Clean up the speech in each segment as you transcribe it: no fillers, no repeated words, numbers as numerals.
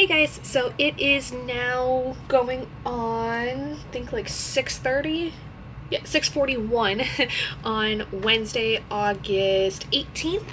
Hey guys, so it is now going on, I think like 6:30? Yeah, 6:41 on Wednesday, August 18th.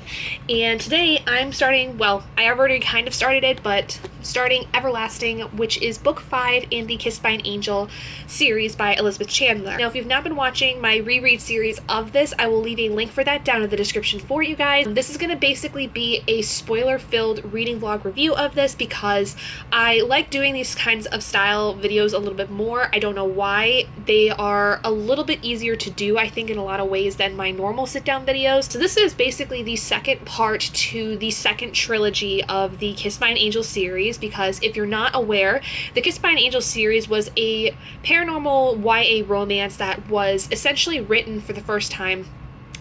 And today I'm starting, well, I already kind of started it, but starting Everlasting, which is book 5 in the Kissed by an Angel series by Elizabeth Chandler. Now, if you've not been watching my reread series of this, I will leave a link for that down in the description for you guys. This is going to basically be a spoiler-filled reading vlog review of this because I like doing these kinds of style videos a little bit more. I don't know why. They are a little bit easier to do, I think, in a lot of ways than my normal sit-down videos. So this is basically the second part to the second trilogy of the Kissed by an Angel series, because if you're not aware, the Kissed by an Angel series was a paranormal YA romance that was essentially written for the first time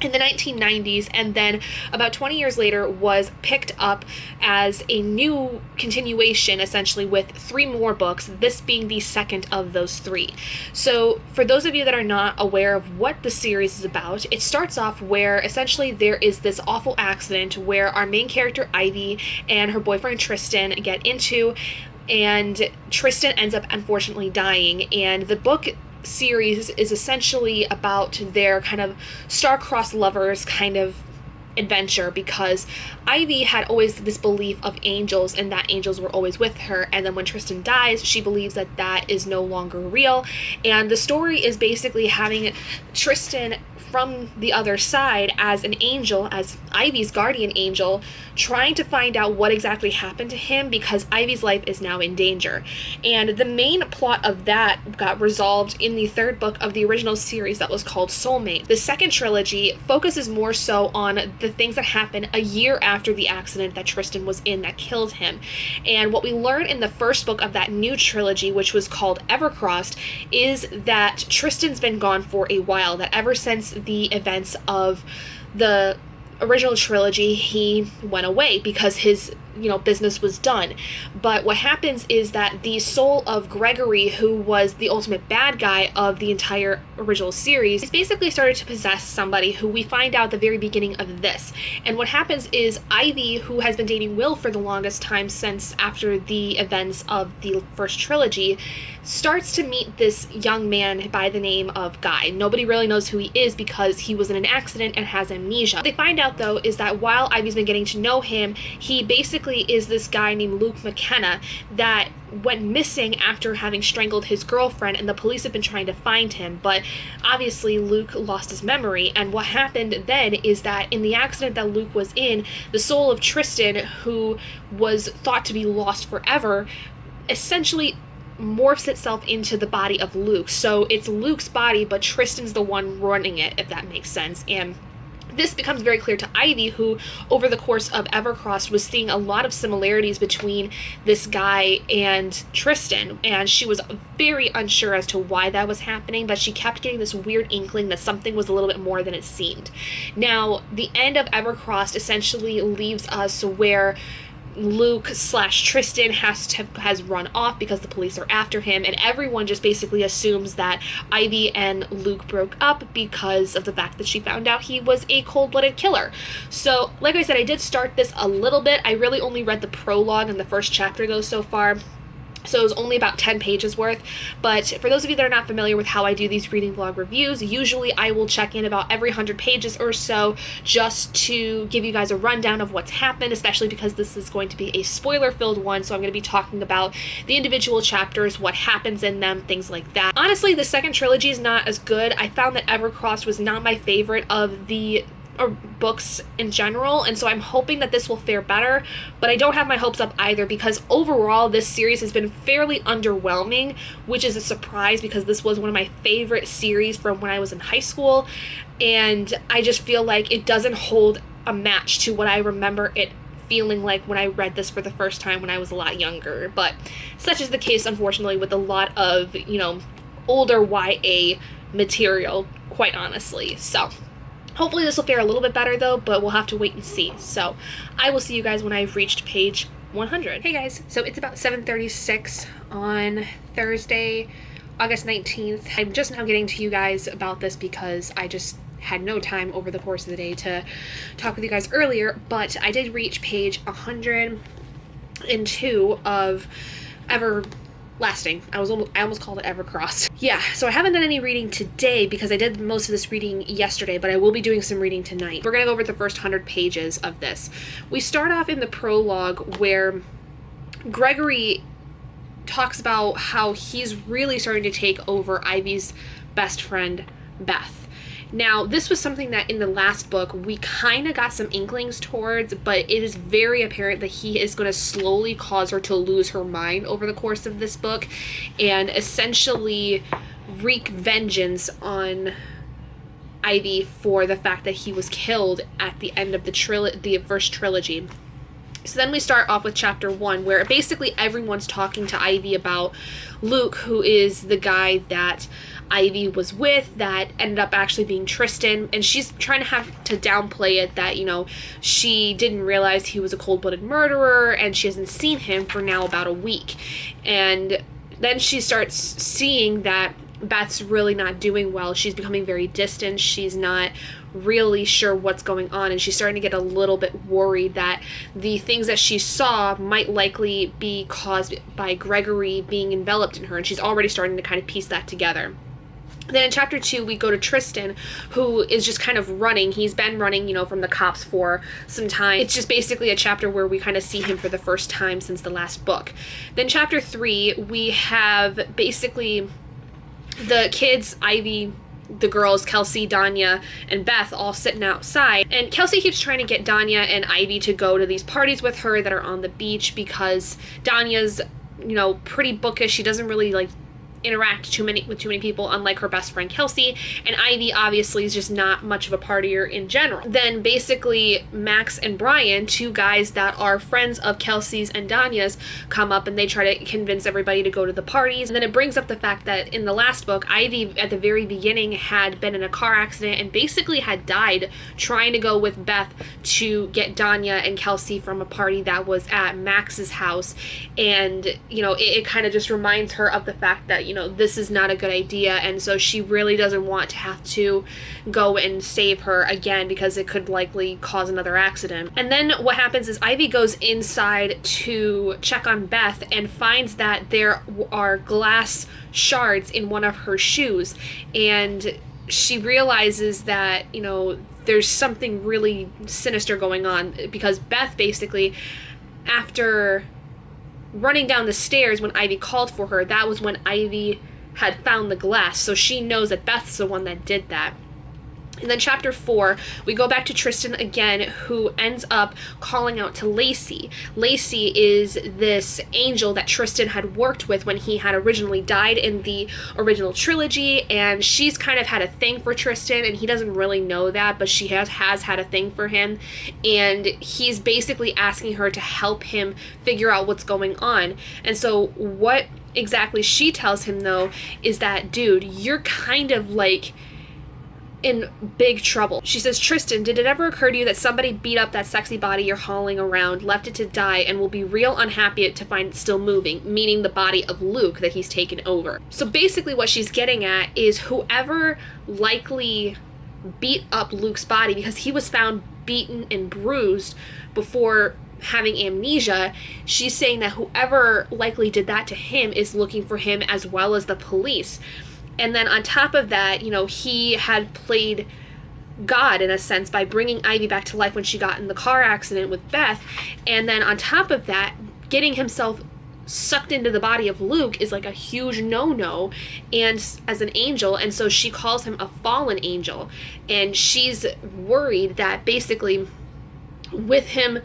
in the 1990s, and then about 20 years later was picked up as a new continuation, essentially with 3 more books, this being the second of those 3. So for those of you that are not aware of what the series is about, it starts off where essentially there is this awful accident where our main character Ivy and her boyfriend Tristan get into, and Tristan ends up unfortunately dying, and the book series is essentially about their kind of star-crossed lovers kind of adventure, because Ivy had always this belief of angels and that angels were always with her, and then when Tristan dies, she believes that that is no longer real. And the story is basically having Tristan from the other side as an angel, as Ivy's guardian angel, trying to find out what exactly happened to him, because Ivy's life is now in danger. And the main plot of that got resolved in the 3rd book of the original series that was called Soulmate. The second trilogy focuses more so on the things that happened a year after the accident that Tristan was in that killed him. And what we learn in the first book of that new trilogy, which was called Evercrossed, is that Tristan's been gone for a while, that ever since the events of the original trilogy, he went away because his business was done. But what happens is that the soul of Gregory, who was the ultimate bad guy of the entire original series, is basically started to possess somebody who we find out at the very beginning of this. And what happens is Ivy, who has been dating Will for the longest time since after the events of the first trilogy, starts to meet this young man by the name of Guy. Nobody really knows who he is because he was in an accident and has amnesia. What they find out, though, is that while Ivy's been getting to know him, he basically is this guy named Luke McKenna that went missing after having strangled his girlfriend, and the police have been trying to find him, but obviously Luke lost his memory. And what happened then is that in the accident that Luke was in, the soul of Tristan, who was thought to be lost forever, essentially morphs itself into the body of Luke. So it's Luke's body, but Tristan's the one running it, if that makes sense. And this becomes very clear to Ivy, who over the course of Evercrossed was seeing a lot of similarities between this guy and Tristan, and she was very unsure as to why that was happening, but she kept getting this weird inkling that something was a little bit more than it seemed. Now, the end of Evercrossed essentially leaves us where Luke/Tristan has run off because the police are after him, and everyone just basically assumes that Ivy and Luke broke up because of the fact that she found out he was a cold-blooded killer. So, like I said, I did start this a little bit. I really only read the prologue and the first chapter, though, so far. So it was only about 10 pages worth, but for those of you that are not familiar with how I do these reading vlog reviews, usually I will check in about every 100 pages or so just to give you guys a rundown of what's happened, especially because this is going to be a spoiler-filled one, so I'm going to be talking about the individual chapters, what happens in them, things like that. Honestly, the second trilogy is not as good. I found that Evercrossed was not my favorite of the books in general, and so I'm hoping that this will fare better, but I don't have my hopes up either, because overall this series has been fairly underwhelming, which is a surprise because this was one of my favorite series from when I was in high school, and I just feel like it doesn't hold a match to what I remember it feeling like when I read this for the first time when I was a lot younger. But such is the case, unfortunately, with a lot of older YA material, quite honestly. So hopefully this will fare a little bit better, though, but we'll have to wait and see. So I will see you guys when I've reached page 100. Hey guys, so it's about 7:36 on Thursday, August 19th. I'm just now getting to you guys about this because I just had no time over the course of the day to talk with you guys earlier, but I did reach page 100 and 2 of Everlasting. I almost called it Evercross. Yeah, so I haven't done any reading today because I did most of this reading yesterday, but I will be doing some reading tonight. We're gonna go over the first 100 pages of this. We start off in the prologue where Gregory talks about how he's really starting to take over Ivy's best friend, Beth. Now, this was something that in the last book we kind of got some inklings towards, but it is very apparent that he is going to slowly cause her to lose her mind over the course of this book and essentially wreak vengeance on Ivy for the fact that he was killed at the end of the first trilogy. So then we start off with chapter 1, where basically everyone's talking to Ivy about Luke, who is the guy that Ivy was with that ended up actually being Tristan, and she's trying to have to downplay it that, you know, she didn't realize he was a cold-blooded murderer, and she hasn't seen him for now about a week. And then she starts seeing that Beth's really not doing well. She's becoming very distant. She's not really sure what's going on, and she's starting to get a little bit worried that the things that she saw might likely be caused by Gregory being enveloped in her, and she's already starting to kind of piece that together. Then in chapter 2, we go to Tristan, who is just kind of running. He's been running, you know, from the cops for some time. It's just basically a chapter where we kind of see him for the first time since the last book. Then chapter 3, we have basically the kids, Ivy, the girls, Kelsey, Danya, and Beth all sitting outside. And Kelsey keeps trying to get Danya and Ivy to go to these parties with her that are on the beach because Danya's, you know, pretty bookish. She doesn't really, like, interact with too many people, unlike her best friend Kelsey, and Ivy obviously is just not much of a partier in general. Then basically Max and Brian, two guys that are friends of Kelsey's and Danya's, come up and they try to convince everybody to go to the parties. And then it brings up the fact that in the last book, Ivy at the very beginning had been in a car accident and basically had died trying to go with Beth to get Danya and Kelsey from a party that was at Max's house. And, you know, it kind of just reminds her of the fact that, you know, this is not a good idea, and so she really doesn't want to have to go and save her again because it could likely cause another accident. And then what happens is Ivy goes inside to check on Beth and finds that there are glass shards in one of her shoes, and she realizes that, you know, there's something really sinister going on because Beth basically, after running down the stairs when Ivy called for her, that was when Ivy had found the glass, so she knows that Beth's the one that did that. And then chapter 4, we go back to Tristan again, who ends up calling out to Lacey. Lacey is this angel that Tristan had worked with when he had originally died in the original trilogy, and she's kind of had a thing for Tristan, and he doesn't really know that, but she has had a thing for him, and he's basically asking her to help him figure out what's going on. And so what exactly she tells him, though, is that, dude, you're kind of like in big trouble. She says, Tristan, did it ever occur to you that somebody beat up that sexy body you're hauling around, left it to die, and will be real unhappy to find it still moving, meaning the body of Luke that he's taken over? So basically what she's getting at is whoever likely beat up Luke's body, because he was found beaten and bruised before having amnesia, she's saying that whoever likely did that to him is looking for him as well as the police. And then on top of that, you know, he had played God in a sense by bringing Ivy back to life when she got in the car accident with Beth. And then on top of that, getting himself sucked into the body of Luke is like a huge no-no, and as an angel, and so she calls him a fallen angel. And she's worried that basically with him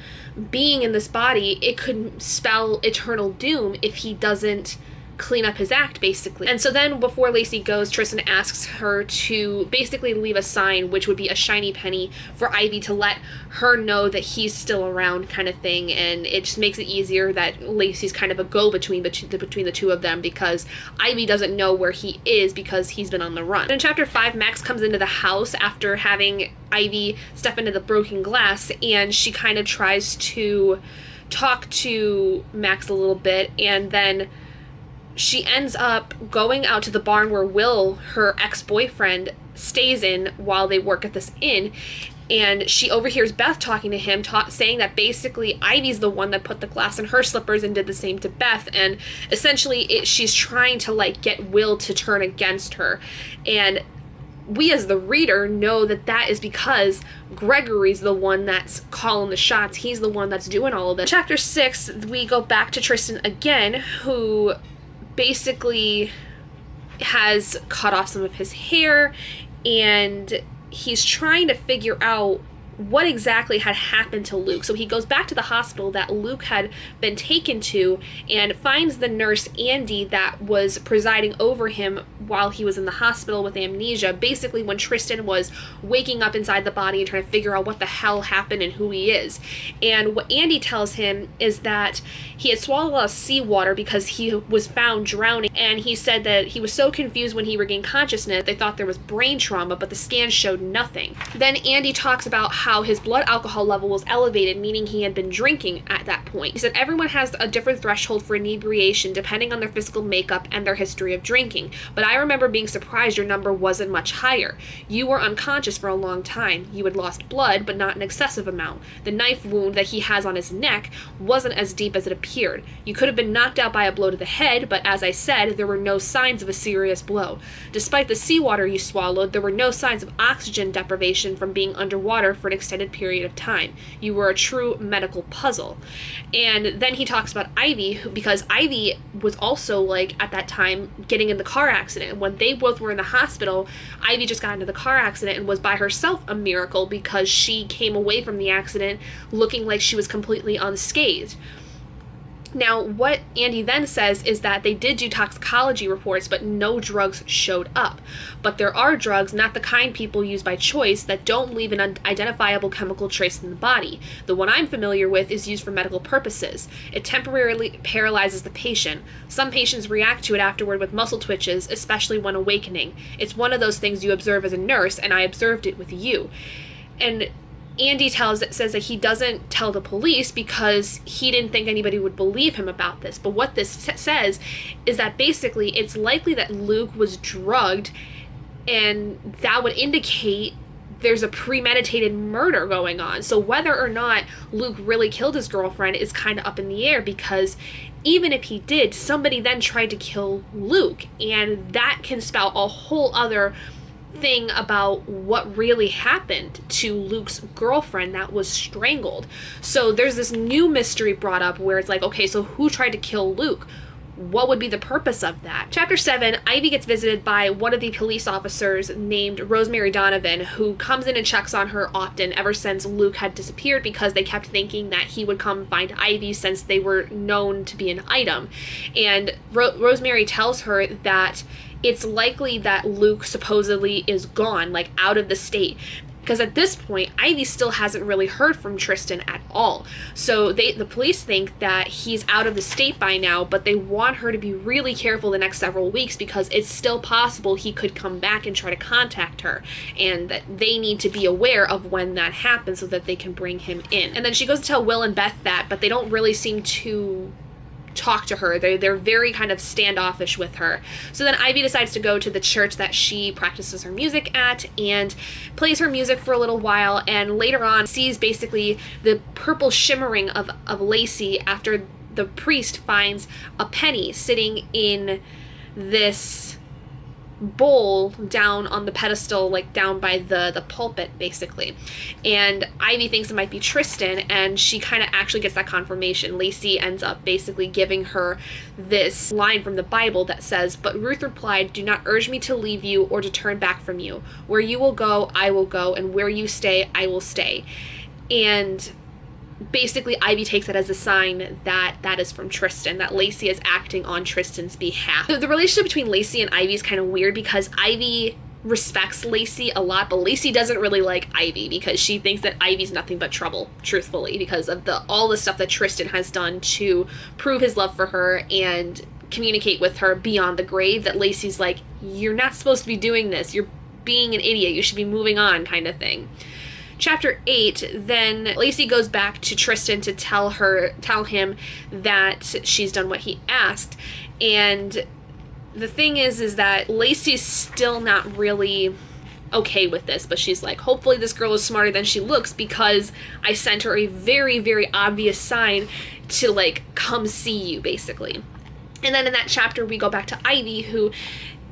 being in this body, it could spell eternal doom if he doesn't clean up his act, basically. And so then before Lacey goes, Tristan asks her to basically leave a sign, which would be a shiny penny, for Ivy to let her know that he's still around, kind of thing. And it just makes it easier that Lacey's kind of a go-between between the two of them, because Ivy doesn't know where he is because he's been on the run. In chapter 5, Max comes into the house after having Ivy step into the broken glass, and she kind of tries to talk to Max a little bit, and then she ends up going out to the barn where Will, her ex-boyfriend, stays in while they work at this inn. And she overhears Beth talking to him, saying that basically Ivy's the one that put the glass in her slippers and did the same to Beth. And essentially she's trying to like get Will to turn against her. And we as the reader know that that is because Gregory's the one that's calling the shots. He's the one that's doing all of this. Chapter 6, we go back to Tristan again, who basically has cut off some of his hair, and he's trying to figure out what exactly had happened to Luke. So he goes back to the hospital that Luke had been taken to and finds the nurse Andy that was presiding over him while he was in the hospital with amnesia, basically when Tristan was waking up inside the body and trying to figure out what the hell happened and who he is. And what Andy tells him is that he had swallowed a lot of seawater because he was found drowning, and he said that he was so confused when he regained consciousness they thought there was brain trauma, but the scan showed nothing. Then Andy talks about how his blood alcohol level was elevated, meaning he had been drinking at that point. He said everyone has a different threshold for inebriation depending on their physical makeup and their history of drinking, but I remember being surprised your number wasn't much higher. You were unconscious for a long time. You had lost blood, but not an excessive amount. The knife wound that he has on his neck wasn't as deep as it appeared. You could have been knocked out by a blow to the head, but as I said, there were no signs of a serious blow. Despite the seawater you swallowed, there were no signs of oxygen deprivation from being underwater for an extended period of time. You were a true medical puzzle. And then he talks about Ivy, because Ivy was also, like, at that time getting in the car accident. When they both were in the hospital, Ivy just got into the car accident and was by herself a miracle because she came away from the accident looking like she was completely unscathed. Now, what Andy then says is that they did do toxicology reports, but no drugs showed up. But there are drugs, not the kind people use by choice, that don't leave an unidentifiable chemical trace in the body. The one I'm familiar with is used for medical purposes. It temporarily paralyzes the patient. Some patients react to it afterward with muscle twitches, especially when awakening. It's one of those things you observe as a nurse, and I observed it with you. And Andy says that he doesn't tell the police because he didn't think anybody would believe him about this. But what this says is that basically it's likely that Luke was drugged, and that would indicate there's a premeditated murder going on. So whether or not Luke really killed his girlfriend is kind of up in the air, because even if he did, somebody then tried to kill Luke, and that can spell a whole other thing about what really happened to Luke's girlfriend that was strangled. So there's this new mystery brought up where it's like, okay, so who tried to kill Luke? What would be the purpose of that? Chapter 7, Ivy gets visited by one of the police officers named Rosemary Donovan, who comes in and checks on her often ever since Luke had disappeared, because they kept thinking that he would come find Ivy since they were known to be an item. And Rosemary tells her that it's likely that Luke supposedly is gone, like out of the state. Because at this point, Ivy still hasn't really heard from Tristan at all. So the police think that he's out of the state by now, but they want her to be really careful the next several weeks, because it's still possible he could come back and try to contact her. And that they need to be aware of when that happens so that they can bring him in. And then she goes to tell Will and Beth that, but they don't really seem to talk to her. They're very kind of standoffish with her. So then Ivy decides to go to the church that she practices her music at and plays her music for a little while, and later on sees basically the purple shimmering of Lacey after the priest finds a penny sitting in this bowl down on the pedestal, like down by the pulpit basically. And Ivy thinks it might be Tristan, and she kind of actually gets that confirmation. Lacey ends up basically giving her this line from the Bible that says, "But Ruth replied, 'Do not urge me to leave you or to turn back from you. Where you will go, I will go, and where you stay, I will stay.'" And basically Ivy takes it as a sign that that is from Tristan, that Lacey is acting on Tristan's behalf. The relationship between Lacey and Ivy is kind of weird, because Ivy respects Lacey a lot, but Lacey doesn't really like Ivy because she thinks that Ivy's nothing but trouble, truthfully, because of all the stuff that Tristan has done to prove his love for her and communicate with her beyond the grave, that Lacey's like, you're not supposed to be doing this, you're being an idiot, you should be moving on, kind of thing. Chapter 8, then Lacey goes back to Tristan to tell him that she's done what he asked. And the thing is that Lacey's still not really okay with this, but she's like, hopefully this girl is smarter than she looks, because I sent her a very, very obvious sign to, like, come see you, basically. And then in that chapter, we go back to Ivy, who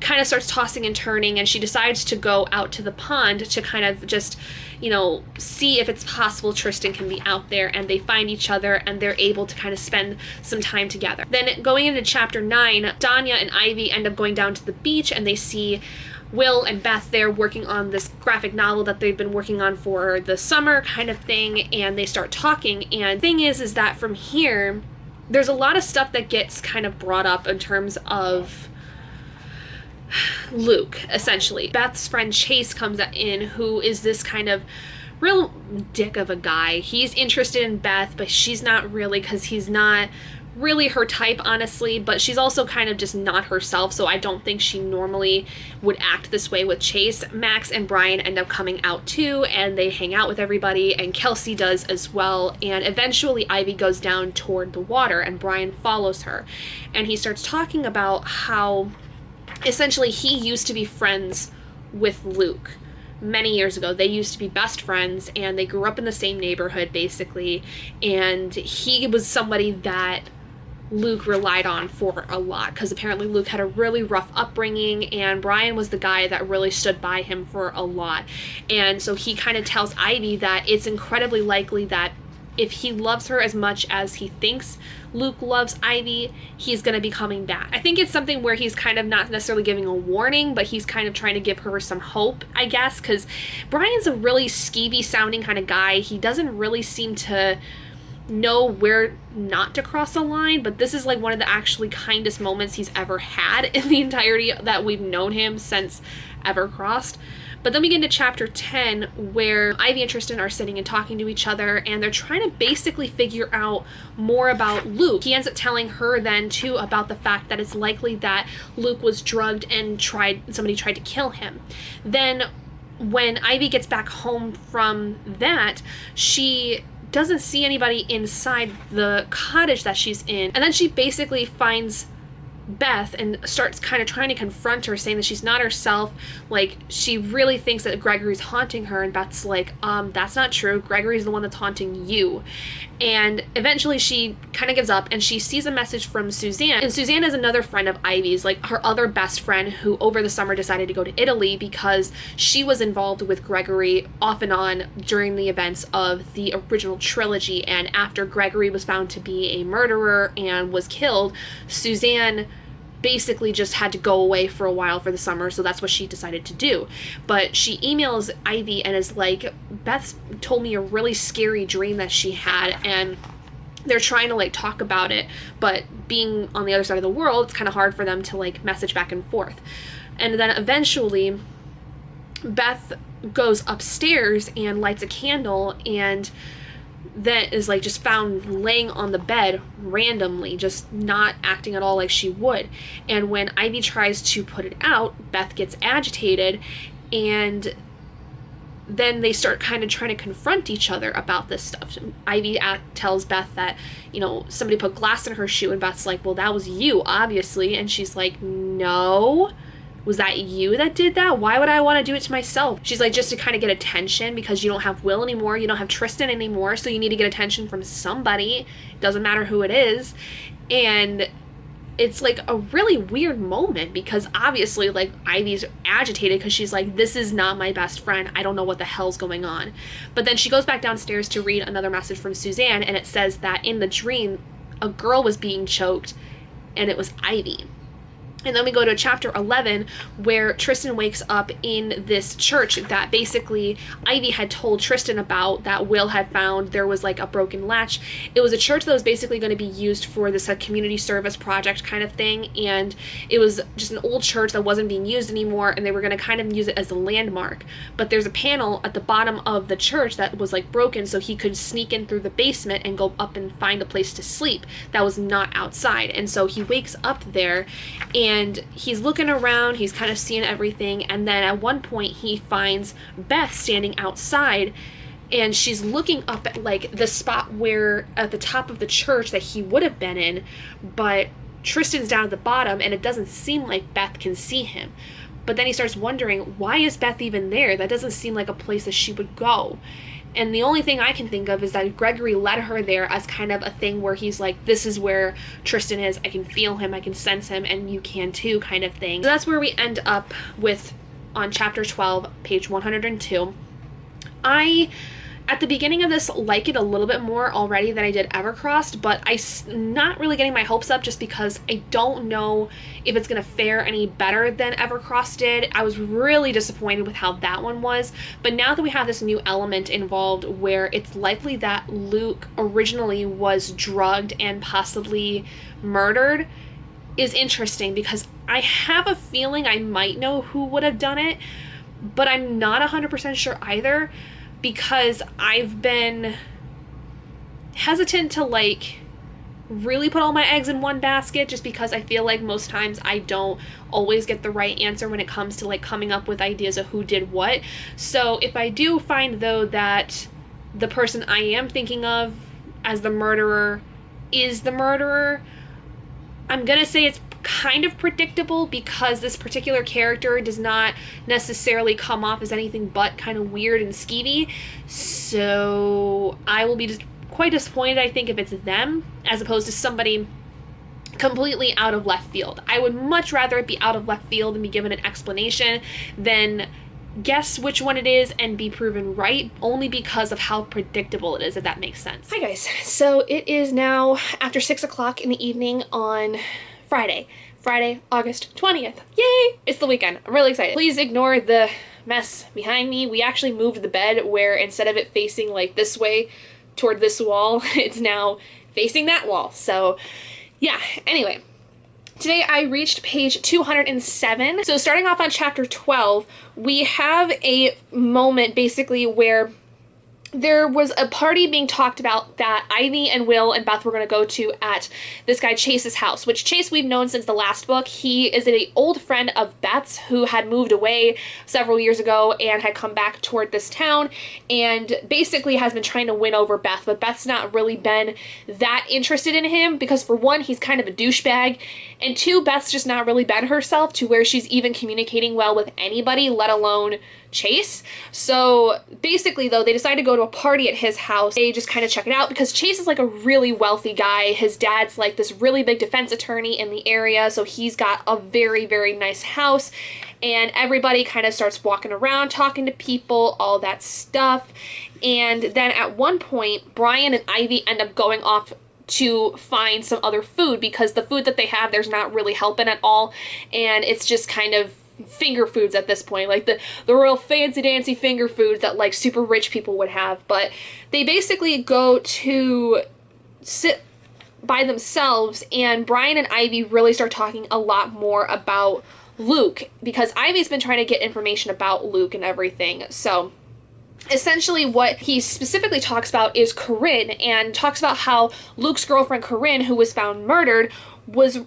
kind of starts tossing and turning, and she decides to go out to the pond to kind of just, you know, see if it's possible Tristan can be out there, and they find each other, and they're able to kind of spend some time together. Then going into chapter 9, Danya and Ivy end up going down to the beach, and they see Will and Beth there working on this graphic novel that they've been working on for the summer kind of thing, and they start talking. And the thing is that from here, there's a lot of stuff that gets kind of brought up in terms of Luke, essentially. Beth's friend Chase comes in, who is this kind of real dick of a guy. He's interested in Beth, but she's not really, because he's not really her type, honestly, but she's also kind of just not herself, so I don't think she normally would act this way with Chase. Max and Brian end up coming out too, and they hang out with everybody, and Kelsey does as well, and eventually Ivy goes down toward the water, and Brian follows her, and he starts talking about how essentially he used to be friends with Luke many years ago. They used to be best friends, and they grew up in the same neighborhood, basically, and he was somebody that Luke relied on for a lot, because apparently Luke had a really rough upbringing, and Brian was the guy that really stood by him for a lot. And so he kind of tells Ivy that it's incredibly likely that if he loves her as much as he thinks Luke loves Ivy, he's going to be coming back. I think it's something where he's kind of not necessarily giving a warning, but he's kind of trying to give her some hope, I guess, because Brian's a really skeevy sounding kind of guy. He doesn't really seem to know where not to cross a line, but this is like one of the actually kindest moments he's ever had in the entirety that we've known him since ever crossed. But then we get into chapter 10, where Ivy and Tristan are sitting and talking to each other, and they're trying to basically figure out more about Luke. He ends up telling her then too about the fact that it's likely that Luke was drugged and somebody tried to kill him. Then when Ivy gets back home from that, she doesn't see anybody inside the cottage that she's in, and then she basically finds Beth and starts kind of trying to confront her, saying that she's not herself. Like, she really thinks that Gregory's haunting her, and Beth's like, that's not true. Gregory's the one that's haunting you. And eventually she kind of gives up, and she sees a message from Suzanne. And Suzanne is another friend of Ivy's, like her other best friend, who over the summer decided to go to Italy because she was involved with Gregory off and on during the events of the original trilogy. And after Gregory was found to be a murderer and was killed, Suzanne basically just had to go away for a while for the summer, so that's what she decided to do. But she emails Ivy and is like, Beth told me a really scary dream that she had, and they're trying to like talk about it, but being on the other side of the world, it's kind of hard for them to like message back and forth. And then eventually Beth goes upstairs and lights a candle, and that is like just found laying on the bed randomly, just not acting at all like she would. And when Ivy tries to put it out, Beth gets agitated, and then they start kind of trying to confront each other about this stuff. Ivy tells Beth that, you know, somebody put glass in her shoe, and Beth's like, well, that was you, obviously. And she's like, no. Was that you that did that? Why would I want to do it to myself? She's like, just to kind of get attention, because you don't have Will anymore, you don't have Tristan anymore, so you need to get attention from somebody. It doesn't matter who it is. And it's like a really weird moment, because obviously like Ivy's agitated because she's like, this is not my best friend. I don't know what the hell's going on. But then she goes back downstairs to read another message from Suzanne, and it says that in the dream, a girl was being choked, and it was Ivy. And then we go to chapter 11, where Tristan wakes up in this church that basically Ivy had told Tristan about, that Will had found. There was like a broken latch. It was a church that was basically going to be used for this community service project kind of thing. And it was just an old church that wasn't being used anymore, and they were going to kind of use it as a landmark. But there's a panel at the bottom of the church that was like broken, so he could sneak in through the basement and go up and find a place to sleep that was not outside. And so he wakes up there, and he's looking around, he's kind of seeing everything, and then at one point he finds Beth standing outside, and she's looking up at like the spot where at the top of the church that he would have been in, but Tristan's down at the bottom, and it doesn't seem like Beth can see him. But then he starts wondering, why is Beth even there? That doesn't seem like a place that she would go. And the only thing I can think of is that Gregory led her there as kind of a thing where he's like, this is where Tristan is. I can feel him. I can sense him. And you can too, kind of thing. So that's where we end up with on chapter 12, page 102. At the beginning of this, like it a little bit more already than I did Evercrossed, but I'm not really getting my hopes up just because I don't know if it's going to fare any better than Evercrossed did. I was really disappointed with how that one was, but now that we have this new element involved where it's likely that Luke originally was drugged and possibly murdered is interesting, because I have a feeling I might know who would have done it, but I'm not 100% sure either, because I've been hesitant to like really put all my eggs in one basket, just because I feel like most times I don't always get the right answer when it comes to like coming up with ideas of who did what. So if I do find though that the person I am thinking of as the murderer is the murderer, I'm gonna say it's kind of predictable, because this particular character does not necessarily come off as anything but kind of weird and skeevy. So I will be just quite disappointed, I think, if it's them as opposed to somebody completely out of left field. I would much rather it be out of left field and be given an explanation than guess which one it is and be proven right, only because of how predictable it is, if that makes sense. Hi guys, so it is now after 6 o'clock in the evening on Friday, August 20th. Yay! It's the weekend. I'm really excited. Please ignore the mess behind me. We actually moved the bed where instead of it facing like this way toward this wall, it's now facing that wall. So yeah, anyway. Today I reached page 207. So starting off on chapter 12, we have a moment basically where there was a party being talked about that Ivy and Will and Beth were going to go to at this guy Chase's house, which Chase we've known since the last book. He is an old friend of Beth's who had moved away several years ago and had come back toward this town and basically has been trying to win over Beth, but Beth's not really been that interested in him because, for one, he's kind of a douchebag, and two, Beth's just not really been herself to where she's even communicating well with anybody, let alone Chase. So basically though, they decided to go to a party at his house. They just kind of check it out because Chase is like a really wealthy guy. His dad's like this really big defense attorney in the area, so he's got a very, very nice house, and everybody kind of starts walking around, talking to people, all that stuff. And then at one point, Brian and Ivy end up going off to find some other food because the food that they have there's not really helping at all, and it's just kind of finger foods at this point, like the real fancy dancy finger foods that like super rich people would have. But they basically go to sit by themselves, and Brian and Ivy really start talking a lot more about Luke because Ivy's been trying to get information about Luke and everything. So essentially what he specifically talks about is Corinne, and talks about how Luke's girlfriend Corinne, who was found murdered, was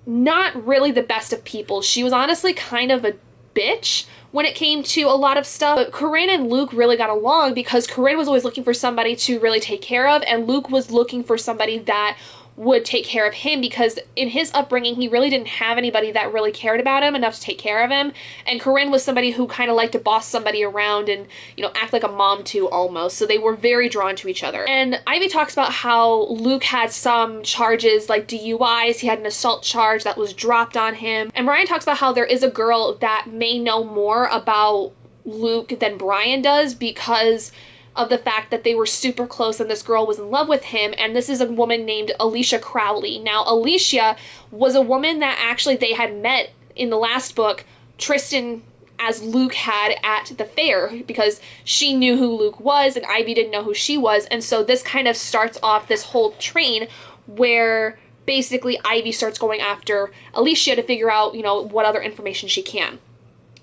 not really the best of people. She was honestly kind of a bitch when it came to a lot of stuff. But Corinne and Luke really got along because Corinne was always looking for somebody to really take care of, and Luke was looking for somebody that would take care of him because in his upbringing he really didn't have anybody that really cared about him enough to take care of him, and Corinne was somebody who kind of liked to boss somebody around and, you know, act like a mom too almost. So they were very drawn to each other. And Ivy talks about how Luke had some charges like DUIs. He had an assault charge that was dropped on him, and Brian talks about how there is a girl that may know more about Luke than Brian does because of the fact that they were super close and this girl was in love with him, and this is a woman named Alicia Crowley. Now, Alicia was a woman that actually they had met in the last book, Tristan as Luke had at the fair, because she knew who Luke was and Ivy didn't know who she was, and so this kind of starts off this whole train where basically Ivy starts going after Alicia to figure out, you know, what other information she can.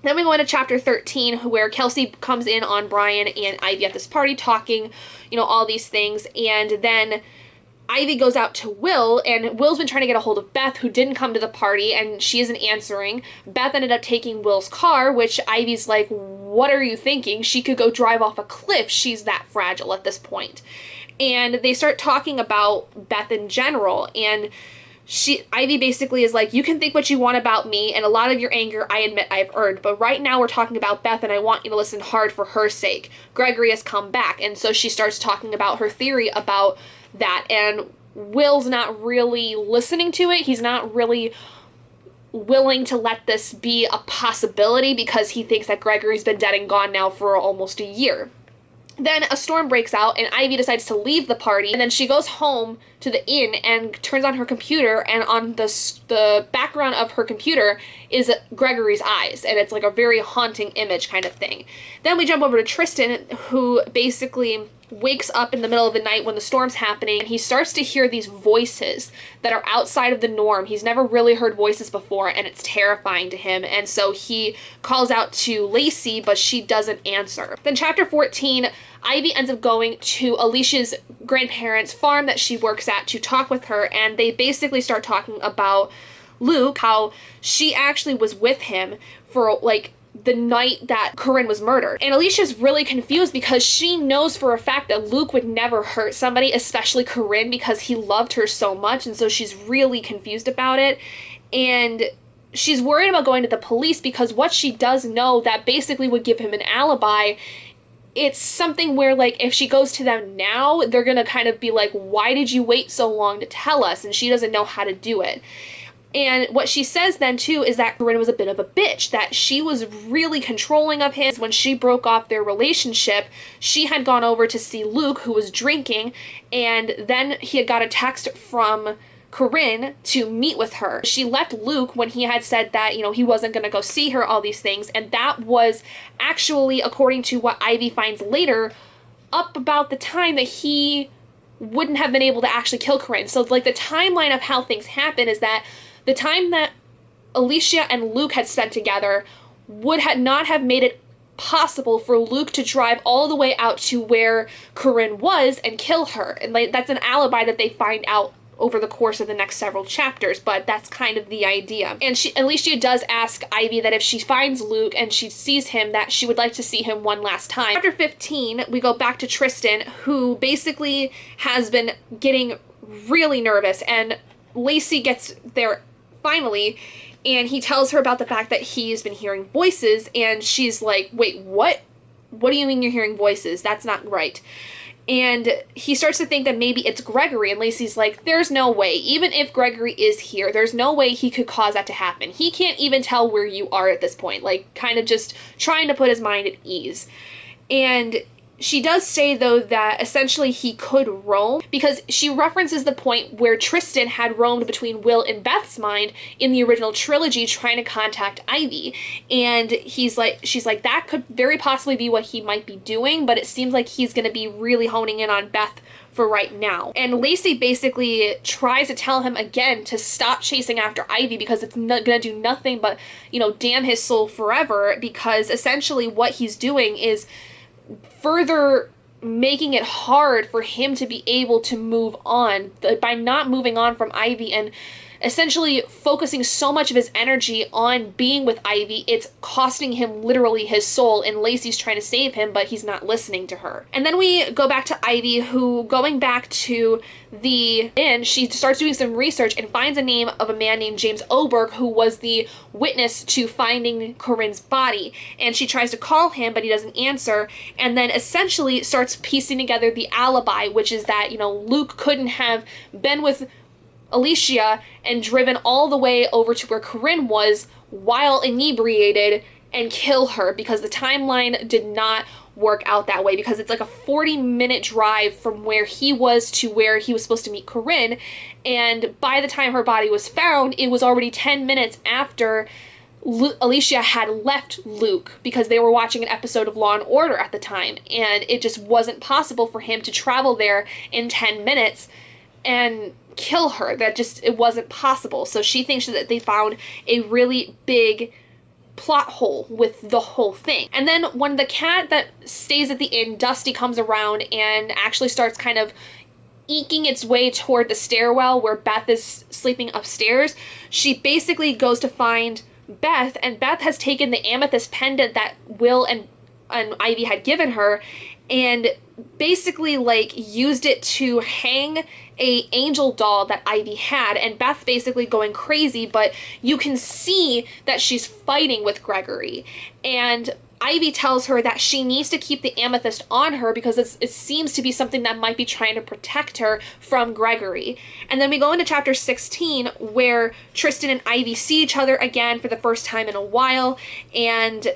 Then we go into chapter 13 where Kelsey comes in on Brian and Ivy at this party talking, you know, all these things. And then Ivy goes out to Will, and Will's been trying to get a hold of Beth, who didn't come to the party, and she isn't answering. Beth ended up taking Will's car, which Ivy's like, what are you thinking? She could go drive off a cliff. She's that fragile at this point. And they start talking about Beth in general, and Ivy basically is like, you can think what you want about me, and a lot of your anger I admit I've earned, but right now we're talking about Beth, and I want you to listen hard for her sake. Gregory has come back. And so she starts talking about her theory about that, and Will's not really listening to it. He's not really willing to let this be a possibility because he thinks that Gregory's been dead and gone now for almost a year. Then a storm breaks out, and Ivy decides to leave the party, and then she goes home to the inn and turns on her computer, and on the background of her computer is Gregory's eyes, and it's like a very haunting image kind of thing. Then we jump over to Tristan, who basically wakes up in the middle of the night when the storm's happening, and he starts to hear these voices that are outside of the norm. He's never really heard voices before, and it's terrifying to him, and so he calls out to Lacey, but she doesn't answer. Then chapter 14, Ivy ends up going to Alicia's grandparents' farm that she works at to talk with her, and they basically start talking about Luke, how she actually was with him for like the night that Corinne was murdered. And Alicia's really confused because she knows for a fact that Luke would never hurt somebody, especially Corinne, because he loved her so much, and so she's really confused about it. And she's worried about going to the police because what she does know that basically would give him an alibi, it's something where, like, if she goes to them now, they're gonna kind of be like, why did you wait so long to tell us? And she doesn't know how to do it. And what she says then, too, is that Corinne was a bit of a bitch, that she was really controlling of him. When she broke off their relationship, she had gone over to see Luke, who was drinking, and then he had got a text from Corinne to meet with her. She left Luke when he had said that, you know, he wasn't going to go see her, all these things, and that was actually, according to what Ivy finds later, up about the time that he wouldn't have been able to actually kill Corinne. So, like, the timeline of how things happen is that the time that Alicia and Luke had spent together would not have made it possible for Luke to drive all the way out to where Corinne was and kill her. And like, that's an alibi that they find out over the course of the next several chapters, but that's kind of the idea. And Alicia does ask Ivy that if she finds Luke and she sees him, that she would like to see him one last time. Chapter 15, we go back to Tristan, who basically has been getting really nervous, and Lacey gets there finally, and he tells her about the fact that he's been hearing voices, and she's like, wait, what? What do you mean you're hearing voices? That's not right. And he starts to think that maybe it's Gregory, and Lacey's like, there's no way. Even if Gregory is here, there's no way he could cause that to happen. He can't even tell where you are at this point. Like, kind of just trying to put his mind at ease. And she does say, though, that essentially he could roam, because she references the point where Tristan had roamed between Will and Beth's mind in the original trilogy trying to contact Ivy. And she's like, that could very possibly be what he might be doing, but it seems like he's going to be really honing in on Beth for right now. And Lacey basically tries to tell him again to stop chasing after Ivy because it's not gonna do nothing but, you know, damn his soul forever, because essentially what he's doing is further making it hard for him to be able to move on by not moving on from Ivy and essentially focusing so much of his energy on being with Ivy. It's costing him literally his soul, and Lacey's trying to save him, but he's not listening to her. And then we go back to Ivy, who, going back to the inn, she starts doing some research and finds a name of a man named James Oberg, who was the witness to finding Corinne's body. And she tries to call him, but he doesn't answer, and then essentially starts piecing together the alibi, which is that, you know, Luke couldn't have been with Alicia and driven all the way over to where Corinne was while inebriated and kill her, because the timeline did not work out that way, because it's like a 40-minute drive from where he was to where he was supposed to meet Corinne, and by the time her body was found, it was already 10 minutes after Alicia had left Luke, because they were watching an episode of Law and Order at the time, and it just wasn't possible for him to travel there in 10 minutes and kill her. It wasn't possible. So she thinks that they found a really big plot hole with the whole thing. And then when the cat that stays at the inn, Dusty, comes around and actually starts kind of eking its way toward the stairwell where Beth is sleeping upstairs, she basically goes to find Beth, and Beth has taken the amethyst pendant that Will and Ivy had given her, and basically like used it to hang a angel doll that Ivy had, and Beth's basically going crazy, but you can see that she's fighting with Gregory, and Ivy tells her that she needs to keep the amethyst on her because it seems to be something that might be trying to protect her from Gregory. And then we go into chapter 16 where Tristan and Ivy see each other again for the first time in a while, and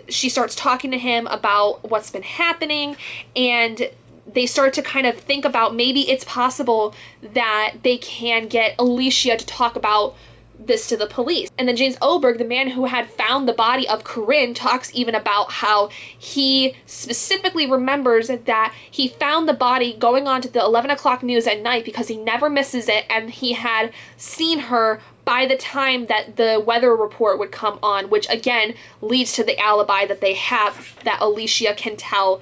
she starts talking to him about what's been happening, and they start to kind of think about maybe it's possible that they can get Alicia to talk about this to the police. And then James Oberg, the man who had found the body of Corinne, talks even about how he specifically remembers that he found the body going on to the 11 o'clock news at night because he never misses it, and he had seen her by the time that the weather report would come on, which again leads to the alibi that they have that Alicia can tell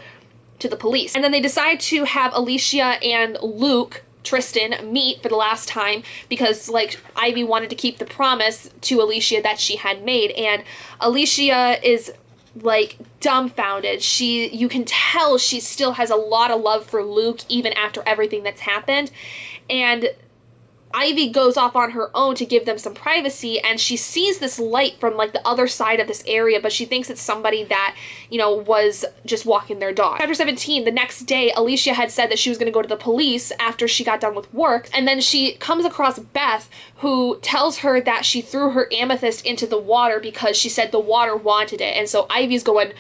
to the police. And then they decide to have Alicia and Luke, Tristan, meet for the last time because like Ivy wanted to keep the promise to Alicia that she had made, and Alicia is like dumbfounded. You can tell she still has a lot of love for Luke even after everything that's happened, and Ivy goes off on her own to give them some privacy, and she sees this light from like the other side of this area, but she thinks it's somebody that, you know, was just walking their dog. Chapter 17, the next day, Alicia had said that she was going to go to the police after she got done with work, and then she comes across Beth, who tells her that she threw her amethyst into the water because she said the water wanted it, and so Ivy's going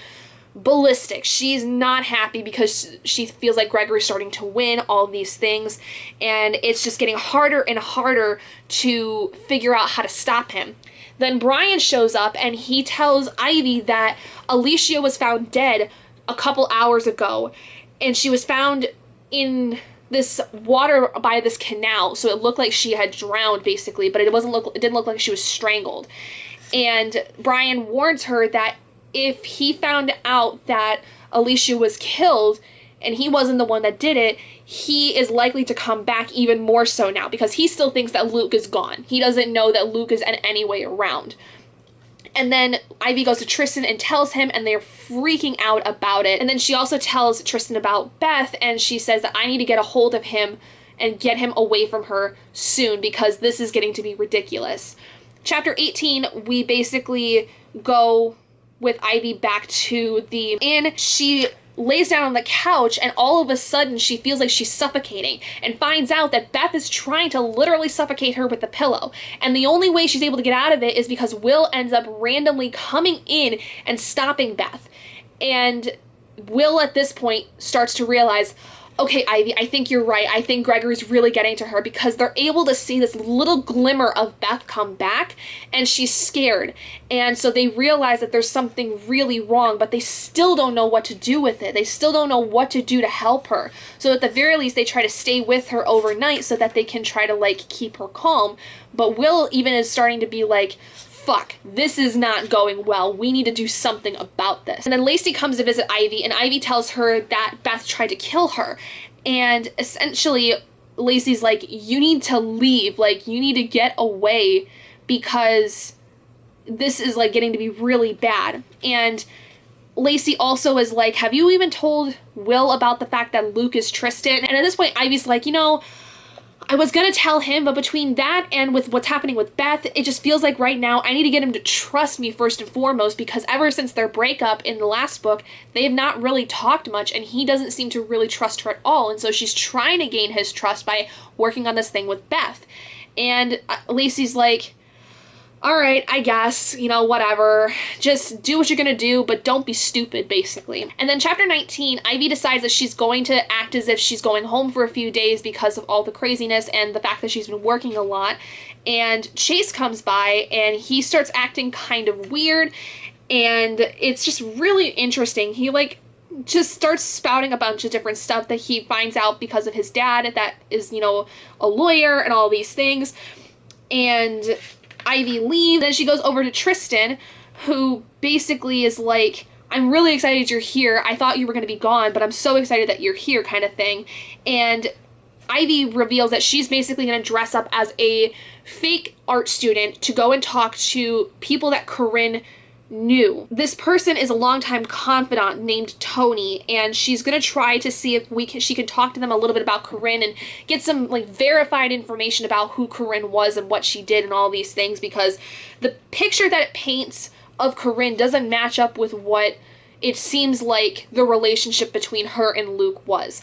ballistic. She's not happy because she feels like Gregory's starting to win all these things, and it's just getting harder and harder to figure out how to stop him. Then Brian shows up and he tells Ivy that Alicia was found dead a couple hours ago, and she was found in this water by this canal, so it looked like she had drowned basically, but it didn't look like she was strangled. And Brian warns her that if he found out that Alicia was killed and he wasn't the one that did it, he is likely to come back even more so now because he still thinks that Luke is gone. He doesn't know that Luke is in any way around. And then Ivy goes to Tristan and tells him, and they're freaking out about it. And then she also tells Tristan about Beth, and she says that I need to get a hold of him and get him away from her soon because this is getting to be ridiculous. Chapter 18, we basically go with Ivy back to the inn. She lays down on the couch, and all of a sudden she feels like she's suffocating and finds out that Beth is trying to literally suffocate her with the pillow. And the only way she's able to get out of it is because Will ends up randomly coming in and stopping Beth. And Will at this point starts to realize, okay, Ivy, I think you're right. I think Gregory's really getting to her because they're able to see this little glimmer of Beth come back, and she's scared. And so they realize that there's something really wrong, but they still don't know what to do with it. They still don't know what to do to help her. So at the very least, they try to stay with her overnight so that they can try to like keep her calm. But Will even is starting to be like, fuck, this is not going well. We need to do something about this. And then Lacey comes to visit Ivy, and Ivy tells her that Beth tried to kill her. And essentially, Lacey's like, you need to leave. Like, you need to get away because this is like getting to be really bad. And Lacey also is like, have you even told Will about the fact that Luke is Tristan? And at this point, Ivy's like, you know, I was gonna tell him, but between that and with what's happening with Beth, it just feels like right now I need to get him to trust me first and foremost, because ever since their breakup in the last book, they have not really talked much, and he doesn't seem to really trust her at all, and so she's trying to gain his trust by working on this thing with Beth. And Lacey's like, all right, I guess, you know, whatever. Just do what you're gonna do, but don't be stupid, basically. And then chapter 19, Ivy decides that she's going to act as if she's going home for a few days because of all the craziness and the fact that she's been working a lot. And Chase comes by, and he starts acting kind of weird, and it's just really interesting. He, like, just starts spouting a bunch of different stuff that he finds out because of his dad that is, you know, a lawyer and all these things. And Ivy leaves, then she goes over to Tristan, who basically is like, I'm really excited you're here. I thought you were going to be gone, but I'm so excited that you're here, kind of thing. And Ivy reveals that she's basically going to dress up as a fake art student to go and talk to people that Corinne knew. This person is a longtime confidant named Tony, and she's gonna try to see if she can talk to them a little bit about Corinne and get some like verified information about who Corinne was and what she did and all these things, because the picture that it paints of Corinne doesn't match up with what it seems like the relationship between her and Luke was.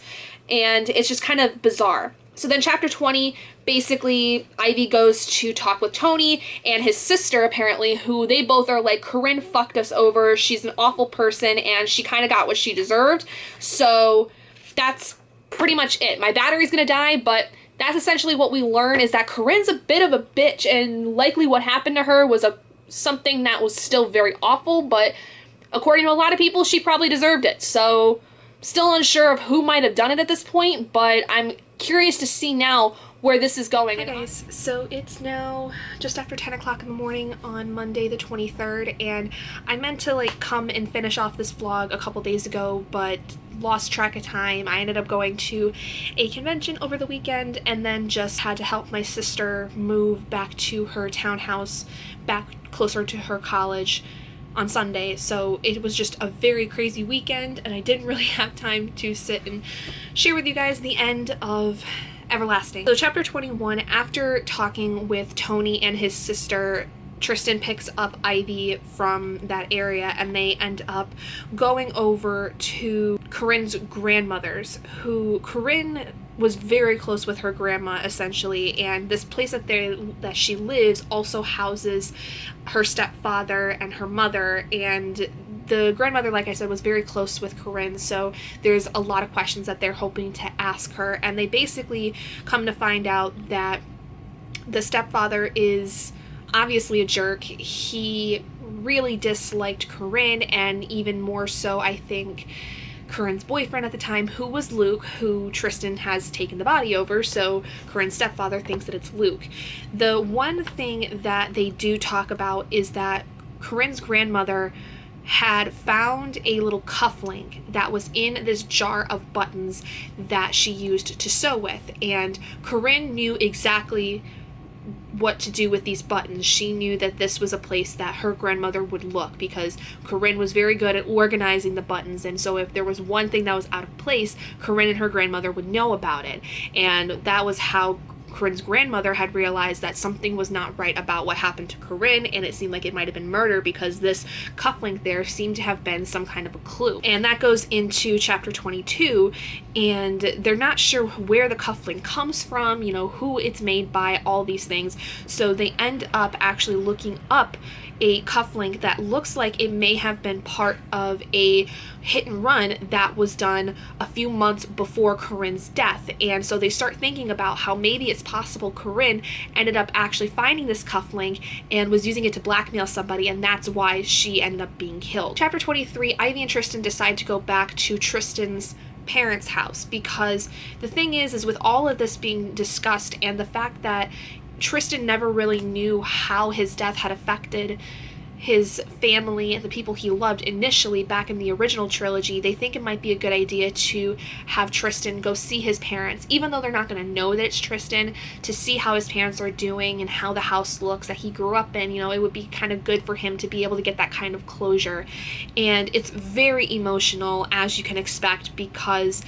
And it's just kind of bizarre. So then chapter 20, basically Ivy goes to talk with Tony and his sister, apparently, who they both are like, Corinne fucked us over, she's an awful person, and she kind of got what she deserved. So that's pretty much it. My battery's gonna die, but that's essentially what we learn, is that Corinne's a bit of a bitch, and likely what happened to her was something that was still very awful, but according to a lot of people, she probably deserved it. So still unsure of who might have done it at this point, but I'm curious to see now where this is going. Hi guys, so it's now just after 10 o'clock in the morning on Monday the 23rd, and I meant to like come and finish off this vlog a couple days ago, but lost track of time. I ended up going to a convention over the weekend and then just had to help my sister move back to her townhouse back closer to her college on Sunday, so it was just a very crazy weekend, and I didn't really have time to sit and share with you guys the end of Everlasting. So chapter 21, after talking with Tony and his sister, Tristan picks up Ivy from that area, and they end up going over to Corinne's grandmother's, who Corinne was very close with her grandma, essentially, and this place that she lives also houses her stepfather and her mother, and the grandmother, like I said, was very close with Corinne, so there's a lot of questions that they're hoping to ask her, and they basically come to find out that the stepfather is obviously a jerk. He really disliked Corinne, and even more so, I think, Corinne's boyfriend at the time, who was Luke, who Tristan has taken the body over, so Corinne's stepfather thinks that it's Luke. The one thing that they do talk about is that Corinne's grandmother had found a little cufflink that was in this jar of buttons that she used to sew with, and Corinne knew exactly what to do with these buttons. She knew that this was a place that her grandmother would look, because Corinne was very good at organizing the buttons, and so if there was one thing that was out of place, Corinne and her grandmother would know about it, and that was how Corinne's grandmother had realized that something was not right about what happened to Corinne, and it seemed like it might have been murder, because this cufflink there seemed to have been some kind of a clue. And that goes into chapter 22, and they're not sure where the cufflink comes from, you know, who it's made by, all these things. So they end up actually looking up a cufflink that looks like it may have been part of a hit and run that was done a few months before Corinne's death. And so they start thinking about how maybe it's possible Corinne ended up actually finding this cufflink and was using it to blackmail somebody, and that's why she ended up being killed. Chapter 23, Ivy and Tristan decide to go back to Tristan's parents' house, because the thing is with all of this being discussed and the fact that Tristan never really knew how his death had affected his family and the people he loved initially back in the original trilogy, they think it might be a good idea to have Tristan go see his parents, even though they're not going to know that it's Tristan, to see how his parents are doing and how the house looks that he grew up in. You know, it would be kind of good for him to be able to get that kind of closure. And it's very emotional, as you can expect, because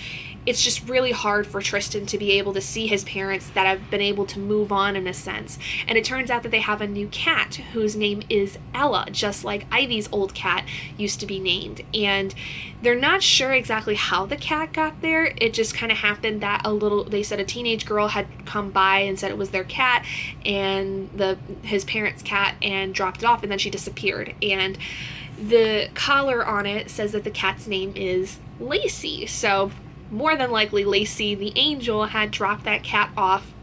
it's just really hard for Tristan to be able to see his parents that have been able to move on in a sense. And it turns out that they have a new cat whose name is Ella, just like Ivy's old cat used to be named. And they're not sure exactly how the cat got there. It just kind of happened that they said a teenage girl had come by and said it was their cat and his parents' cat, and dropped it off, and then she disappeared. And the collar on it says that the cat's name is Lacey. So more than likely Lacey, the angel, had dropped that cat off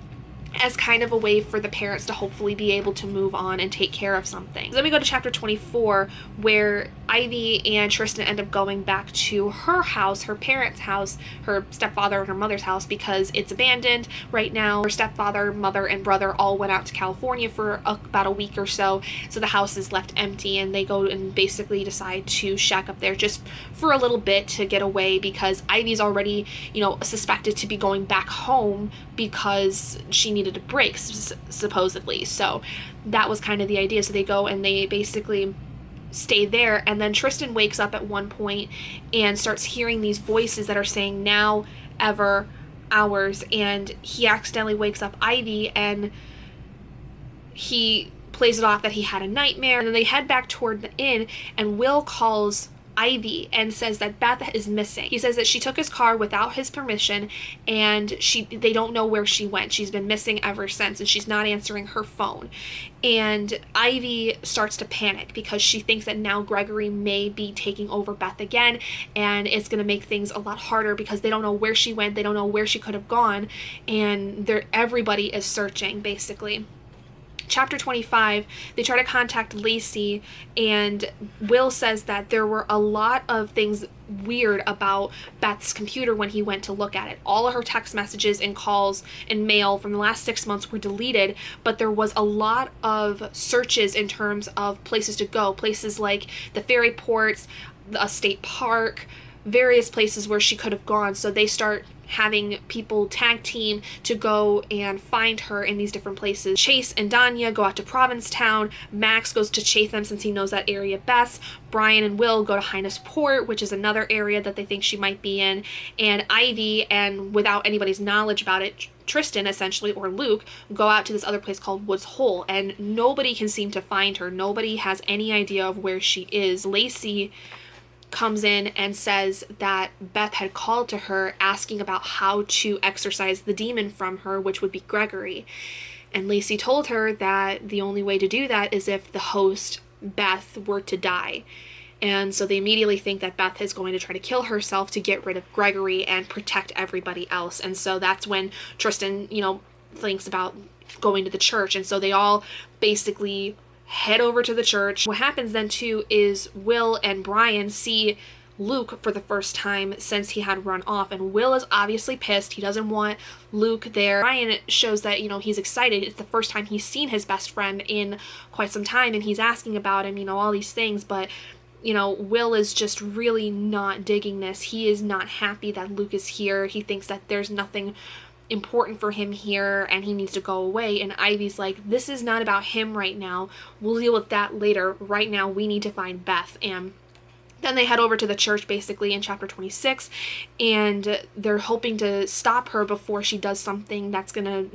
as kind of a way for the parents to hopefully be able to move on and take care of something. So then we go to chapter 24, where Ivy and Tristan end up going back to her house, her parents' house, her stepfather and her mother's house, because it's abandoned right now. Her stepfather, mother, and brother all went out to California for about a week or so, so the house is left empty, and they go and basically decide to shack up there just for a little bit to get away, because Ivy's already, you know, suspected to be going back home because she needed a break, supposedly. So that was kind of the idea. So they go and they basically stay there. And then Tristan wakes up at one point and starts hearing these voices that are saying now, ever, hours, and he accidentally wakes up Ivy, and he plays it off that he had a nightmare. And then they head back toward the inn, and Will calls Ivy and says that Beth is missing. He says that she took his car without his permission, and they don't know where she went. She's been missing ever since, and she's not answering her phone. And Ivy starts to panic because she thinks that now Gregory may be taking over Beth again, and it's going to make things a lot harder because they don't know where she went, they don't know where she could have gone, and everybody is searching, basically. Chapter 25, they try to contact Lacey, and Will says that there were a lot of things weird about Beth's computer when he went to look at it. All of her text messages and calls and mail from the last 6 months were deleted, but there was a lot of searches in terms of places to go, places like the ferry ports, a state park, various places where she could have gone. So they start having people tag team to go and find her in these different places. Chase and Danya go out to Provincetown. Max goes to Chatham since he knows that area best. Brian and Will go to Highness Port, which is another area that they think she might be in. And Ivy, and without anybody's knowledge about it, Tristan, essentially, or Luke, go out to this other place called Woods Hole, and nobody can seem to find her. Nobody has any idea of where she is. Lacey comes in and says that Beth had called to her asking about how to exorcise the demon from her, which would be Gregory. And Lacey told her that the only way to do that is if the host, Beth, were to die. And so they immediately think that Beth is going to try to kill herself to get rid of Gregory and protect everybody else. And so that's when Tristan, thinks about going to the church. And so they all basically head over to the church. What happens then too is Will and Brian see Luke for the first time since he had run off, and Will is obviously pissed. He doesn't want Luke there. Brian shows that he's excited. It's the first time he's seen his best friend in quite some time, and he's asking about him, all these things, but Will is just really not digging this. He is not happy that Luke is here. He thinks that there's nothing important for him here and he needs to go away. And Ivy's like, this is not about him right now. We'll deal with that later. Right now, we need to find Beth. And then they head over to the church, basically, in chapter 26, and they're hoping to stop her before she does something that's gonna,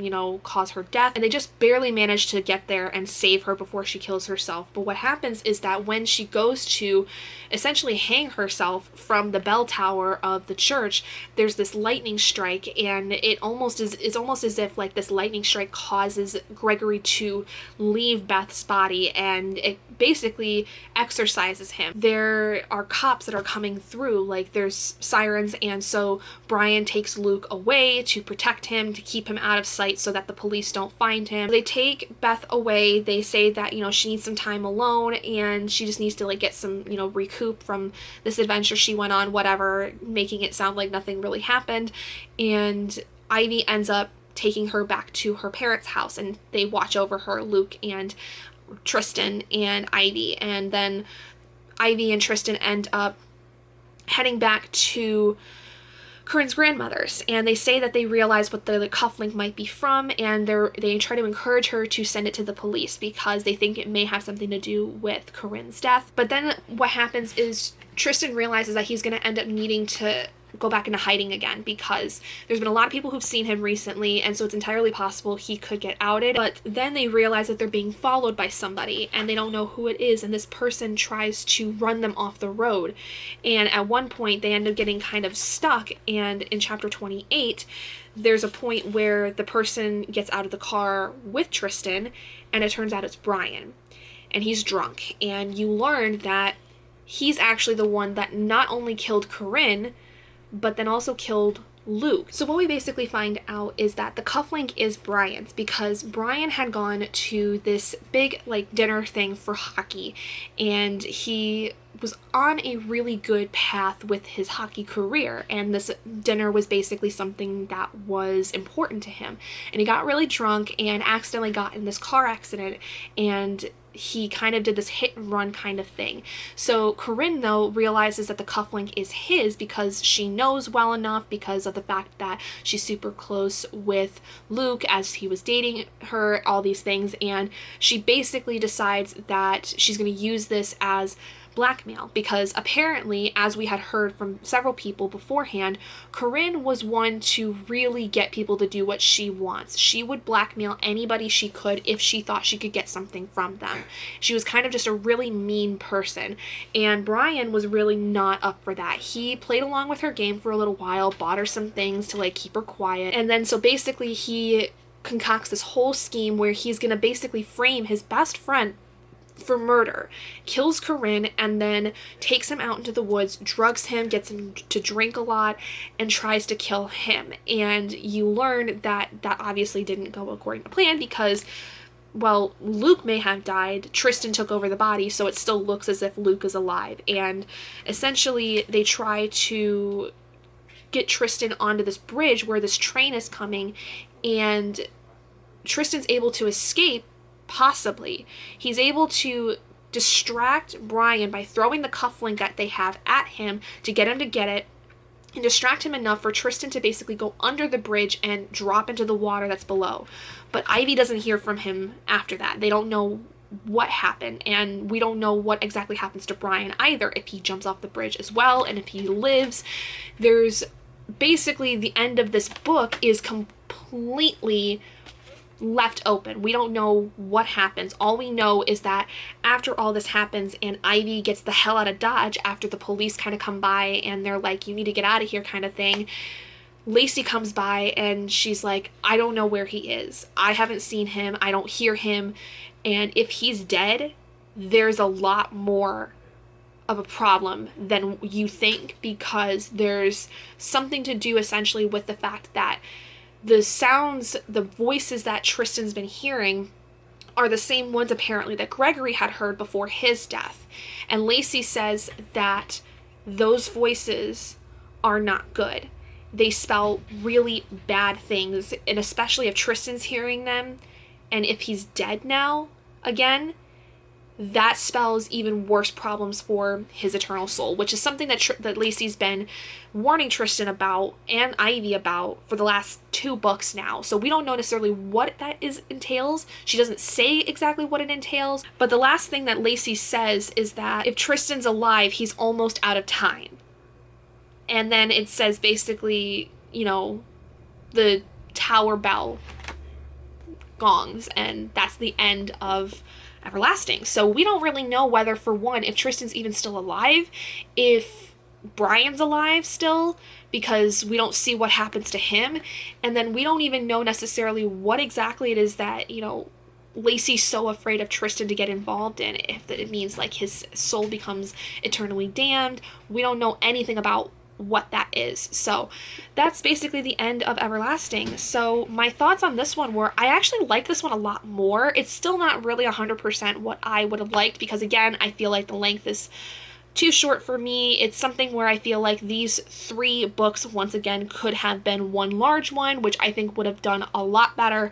cause her death. And they just barely manage to get there and save her before she kills herself. But what happens is that when she goes to essentially hang herself from the bell tower of the church, there's this lightning strike, and it's almost as if like this lightning strike causes Gregory to leave Beth's body, and it basically exorcises him. There are cops that are coming through, like there's sirens, and so Brian takes Luke away to protect him, to keep him out of sight so that the police don't find him. They take Beth away. They say that she needs some time alone and she just needs to like get some recoup from this adventure she went on, whatever, making it sound like nothing really happened. And Ivy ends up taking her back to her parents' house, and they watch over her, Luke and Tristan and Ivy. And then Ivy and Tristan end up heading back to Corinne's grandmother's, and they say that they realize what the cufflink might be from, and they try to encourage her to send it to the police because they think it may have something to do with Corinne's death. But then what happens is Tristan realizes that he's going to end up needing to go back into hiding again because there's been a lot of people who've seen him recently, and so it's entirely possible he could get outed. But then they realize that they're being followed by somebody and they don't know who it is, and this person tries to run them off the road. And at one point they end up getting kind of stuck, and in chapter 28 there's a point where the person gets out of the car with Tristan, and it turns out it's Brian, and he's drunk, and you learn that he's actually the one that not only killed Corinne but then also killed Luke. So what we basically find out is that the cufflink is Brian's because Brian had gone to this big dinner thing for hockey, and he was on a really good path with his hockey career, and this dinner was basically something that was important to him. And he got really drunk and accidentally got in this car accident, and he kind of did this hit and run kind of thing. So Corinne, though, realizes that the cufflink is his because she knows well enough, because of the fact that she's super close with Luke as he was dating her, all these things, and she basically decides that she's going to use this as blackmail, because apparently, as we had heard from several people beforehand, Corinne was one to really get people to do what she wants. She would blackmail anybody she could if she thought she could get something from them. She was kind of just a really mean person, and Brian was really not up for that. He played along with her game for a little while, bought her some things to like keep her quiet, and then so basically he concocts this whole scheme where he's gonna basically frame his best friend for murder, kills Corinne, and then takes him out into the woods, drugs him, gets him to drink a lot, and tries to kill him. And you learn that that obviously didn't go according to plan, because, well, Luke may have died, Tristan took over the body, so it still looks as if Luke is alive. And essentially they try to get Tristan onto this bridge where this train is coming, and Tristan's able to escape. Possibly. He's able to distract Brian by throwing the cufflink that they have at him to get him to get it, and distract him enough for Tristan to basically go under the bridge and drop into the water that's below. But Ivy doesn't hear from him after that. They don't know what happened, and we don't know what exactly happens to Brian either, if he jumps off the bridge as well, and if he lives. There's basically, the end of this book is completely left open. We don't know what happens. All we know is that after all this happens and Ivy gets the hell out of Dodge, after the police kind of come by and they're like, you need to get out of here kind of thing, Lacey comes by and she's like, I don't know where he is. I haven't seen him. I don't hear him. And if he's dead, there's a lot more of a problem than you think, because there's something to do essentially with the fact that the sounds, the voices that Tristan's been hearing are the same ones apparently that Gregory had heard before his death. And Lacey says that those voices are not good. They spell really bad things, and especially if Tristan's hearing them, and if he's dead now, again, that spells even worse problems for his eternal soul, which is something that that Lacey's been warning Tristan about and Ivy about for the last 2 books now. So we don't know necessarily what that entails. She doesn't say exactly what it entails, but the last thing that Lacey says is that if Tristan's alive, he's almost out of time. And then it says basically, you know, the tower bell gongs, and that's the end of Everlasting. So we don't really know whether, for one, if Tristan's even still alive, if Brian's alive still, because we don't see what happens to him, and then we don't even know necessarily what exactly it is that, you know, Lacey's so afraid of Tristan to get involved in, if it means like his soul becomes eternally damned. We don't know anything about what that is. So that's basically the end of Everlasting. So my thoughts on this one were, I actually like this one a lot more. It's still not really 100% what I would have liked, because again, I feel like the length is too short for me. It's something where I feel like these 3 books, once again, could have been one large one, which I think would have done a lot better.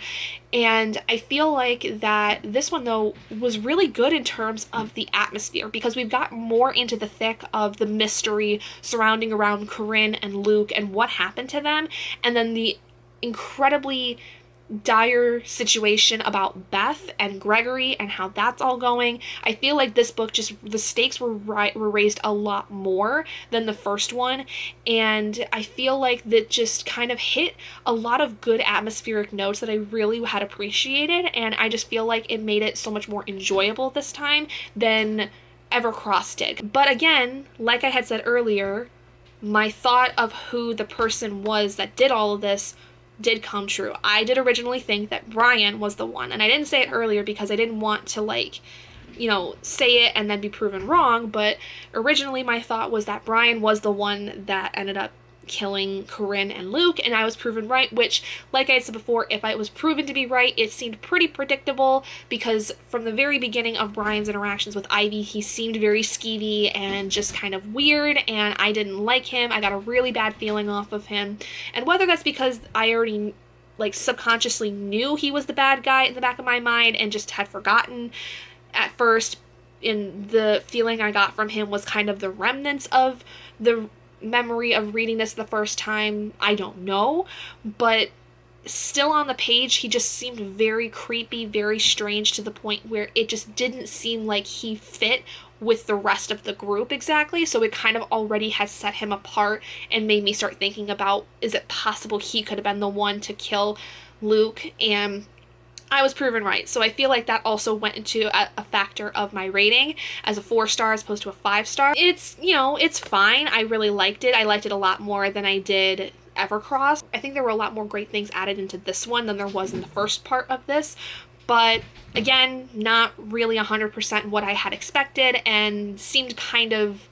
And I feel like that this one, though, was really good in terms of the atmosphere, because we've got more into the thick of the mystery surrounding around Corinne and Luke and what happened to them, and then the incredibly dire situation about Beth and Gregory and how that's all going. I feel like this book, just the stakes were raised a lot more than the first one, and I feel like that just kind of hit a lot of good atmospheric notes that I really had appreciated, and I just feel like it made it so much more enjoyable this time than Evercross did. But again, like I had said earlier, my thought of who the person was that did all of this did come true. I did originally think that Brian was the one, and I didn't say it earlier because I didn't want to, like, you know, say it and then be proven wrong, but originally my thought was that Brian was the one that ended up killing Corinne and Luke, and I was proven right, which, like I said before, if I was proven to be right, it seemed pretty predictable, because from the very beginning of Brian's interactions with Ivy, he seemed very skeevy and just kind of weird, and I didn't like him. I got a really bad feeling off of him, and whether that's because I already like subconsciously knew he was the bad guy in the back of my mind and just had forgotten at first, and the feeling I got from him was kind of the remnants of the memory of reading this the first time, I don't know, but still on the page he just seemed very creepy, very strange, to the point where it just didn't seem like he fit with the rest of the group exactly, so it kind of already has set him apart and made me start thinking about, is it possible he could have been the one to kill Luke? And I was proven right. So I feel like that also went into a factor of my rating as a 4-star as opposed to a 5-star. It's, you know, it's fine. I really liked it. I liked it a lot more than I did Evercross. I think there were a lot more great things added into this one than there was in the first part of this. But again, not really 100% what I had expected, and seemed kind of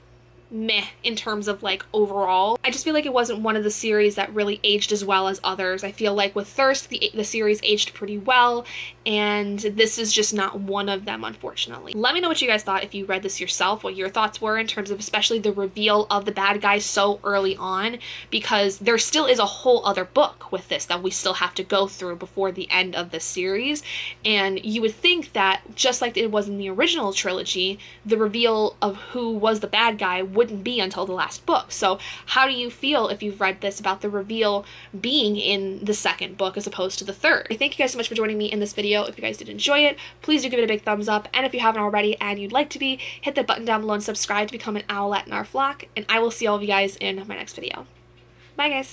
meh in terms of like overall. I just feel like it wasn't one of the series that really aged as well as others. I feel like with Thirst, the series aged pretty well, and this is just not one of them, unfortunately. Let me know what you guys thought if you read this yourself, what your thoughts were in terms of especially the reveal of the bad guys so early on, because there still is a whole other book with this that we still have to go through before the end of the series, and you would think that just like it was in the original trilogy, the reveal of who was the bad guy wouldn't be until the last book. So how do you feel if you've read this about the reveal being in the second book as opposed to the third? Thank you guys so much for joining me in this video. If you guys did enjoy it, please do give it a big thumbs up, and if you haven't already and you'd like to be, hit the button down below and subscribe to become an owlet in our flock, and I will see all of you guys in my next video. Bye guys!